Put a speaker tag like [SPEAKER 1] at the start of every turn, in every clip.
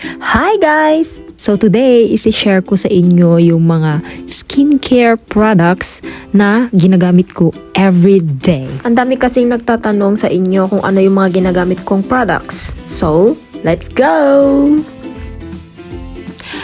[SPEAKER 1] Hi guys! So today, isi-share ko sa inyo yung mga skincare products na ginagamit ko every day. Ang dami kasing nagtatanong sa inyo kung ano yung mga ginagamit kong products. So, let's go!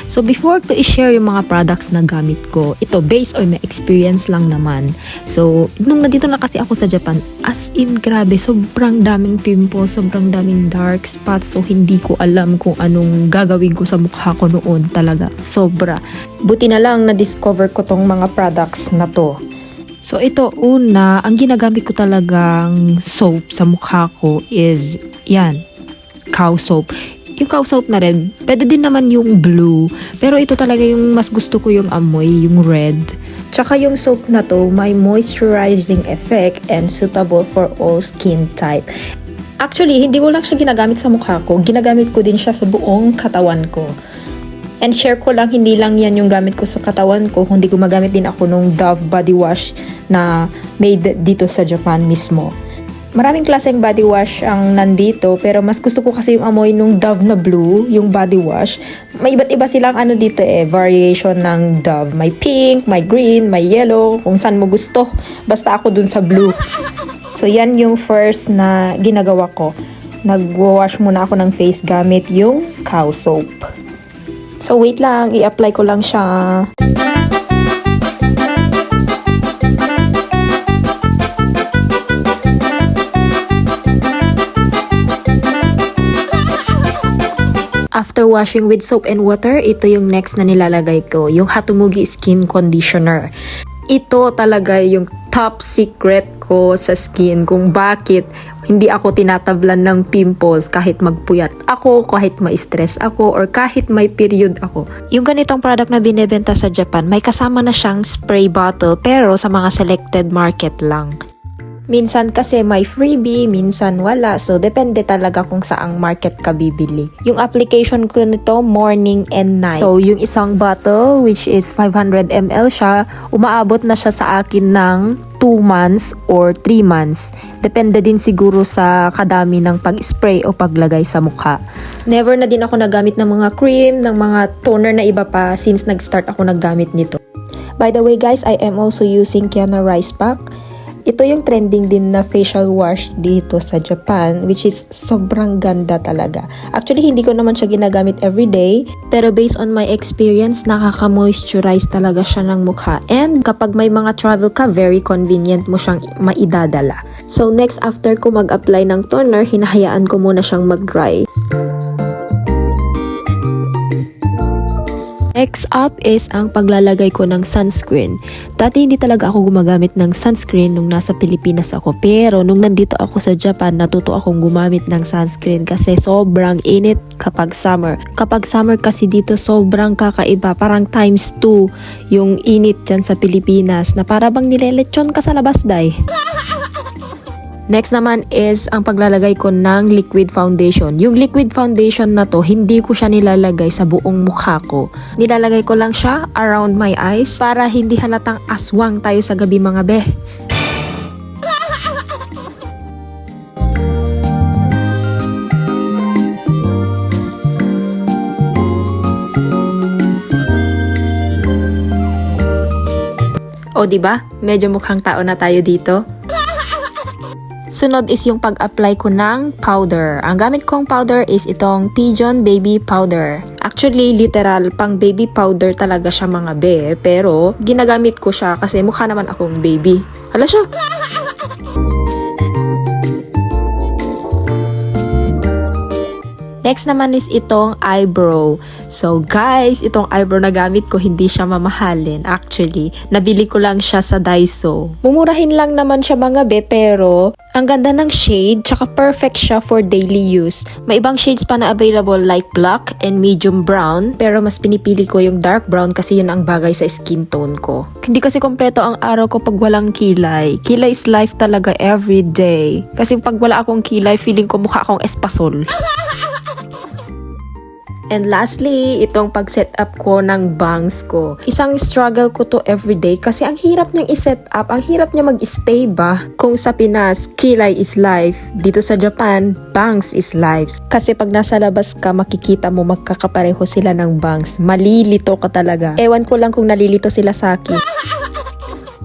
[SPEAKER 1] So before ko i-share yung mga products na gamit ko, ito based on my experience lang naman. So nung nandito na kasi ako sa Japan, as in grabe, sobrang daming pimples, sobrang daming dark spots. So hindi ko alam kung anong gagawin ko sa mukha ko noon talaga. Sobra. Buti na lang na-discover ko tong mga products na to. So ito, una, ang ginagamit ko talagang soap sa mukha ko is yan, cow soap. Yung cow soap na red, pwede din naman yung blue. Pero ito talaga yung mas gusto ko yung amoy, yung red. Tsaka yung soap na to, may moisturizing effect and suitable for all skin type. Actually, hindi ko lang siya ginagamit sa mukha ko. Ginagamit ko din siya sa buong katawan ko. And share ko lang, hindi lang yan yung gamit ko sa katawan ko, kundi gumagamit din ako nung Dove body wash na made dito sa Japan mismo. Maraming klaseng body wash ang nandito, pero mas gusto ko kasi yung amoy nung Dove na blue, yung body wash. May iba't iba silang dito variation ng Dove. May pink, may green, may yellow, kung saan mo gusto. Basta ako dun sa blue. So yan yung first na ginagawa ko. Nag-wash muna ako ng face gamit yung cow soap. So wait lang, i-apply ko lang siya. After washing with soap and water, ito yung next na nilalagay ko, yung Hatumugi Skin Conditioner. Ito talaga yung top secret ko sa skin kung bakit hindi ako tinatablan ng pimples kahit magpuyat ako, kahit ma-stress ako, or kahit may period ako. Yung ganitong product na binebenta sa Japan, may kasama na siyang spray bottle pero sa mga selected market lang. Minsan kasi may freebie, minsan wala. So, depende talaga kung saang market ka bibili. Yung application ko nito, morning and night. So, yung isang bottle, which is 500 ml siya, umaabot na siya sa akin ng 2 months or 3 months. Depende din siguro sa kadami ng pag-spray o paglagay sa mukha. Never na din ako nagamit ng mga cream, ng mga toner na iba pa since nag-start ako naggamit nito. By the way guys, I am also using Kiana Rice Pack. Ito yung trending din na facial wash dito sa Japan, which is sobrang ganda talaga. Actually, hindi ko naman siya ginagamit everyday, pero based on my experience, nakaka-moisturize talaga siya ng mukha. And kapag may mga travel ka, very convenient mo siyang maidadala. So next, after ko mag-apply ng toner, hinahayaan ko muna siyang mag-dry. Next up is ang paglalagay ko ng sunscreen. Dati hindi talaga ako gumagamit ng sunscreen nung nasa Pilipinas ako. Pero nung nandito ako sa Japan, natuto akong gumamit ng sunscreen kasi sobrang init kapag summer. Kapag summer kasi dito sobrang kakaiba. Parang times 2 yung init dyan sa Pilipinas na para bang nilelechon ka sa labas, day. Next naman is ang paglalagay ko ng liquid foundation. Yung liquid foundation na to, hindi ko siya nilalagay sa buong mukha ko. Nilalagay ko lang siya around my eyes para hindi halatang aswang tayo sa gabi mga be. O diba? Medyo mukhang tao na tayo dito. Sunod is yung pag-apply ko ng powder. Ang gamit kong powder is itong Pigeon Baby Powder. Actually, literal, pang baby powder talaga siya mga be. Pero, ginagamit ko siya kasi mukha naman akong baby. Hala siya! Next naman is itong eyebrow. So guys, itong eyebrow na gamit ko hindi siya mamahalin. Actually, nabili ko lang siya sa Daiso. Mumurahin lang naman siya mga be, pero ang ganda ng shade, tsaka perfect siya for daily use. May ibang shades pa na available like black and medium brown, pero mas pinipili ko yung dark brown kasi yun ang bagay sa skin tone ko. Hindi kasi kompleto ang araw ko pag walang kilay. Kilay is life talaga every day. Kasi pag wala akong kilay, feeling ko mukha akong espasol. And lastly, itong pag-set up ko ng bangs ko. Isang struggle ko to everyday kasi ang hirap niyang i-set up, ang hirap niya mag-stay ba. Kung sa Pinas, kilay is life. Dito sa Japan, bangs is life. Kasi pag nasa labas ka, makikita mo magkakapareho sila ng bangs. Malilito ka talaga. Ewan ko lang kung nalilito sila sa akin.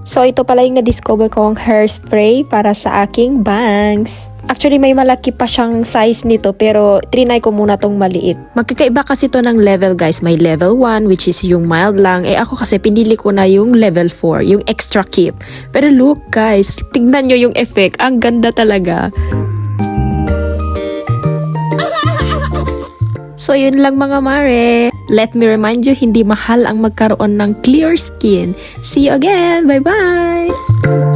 [SPEAKER 1] So, ito pala yung na-discover kong hairspray para sa aking bangs. Actually, may malaki pa siyang size nito pero trinay ko muna tong maliit. Magkakaiba kasi to ng level guys. May level 1 which is yung mild lang. Ako kasi pinili ko na yung level 4, yung extra keep. Pero look guys, tignan nyo yung effect. Ang ganda talaga. So yun lang mga mare. Let me remind you, hindi mahal ang magkaroon ng clear skin. See you again. Bye-bye!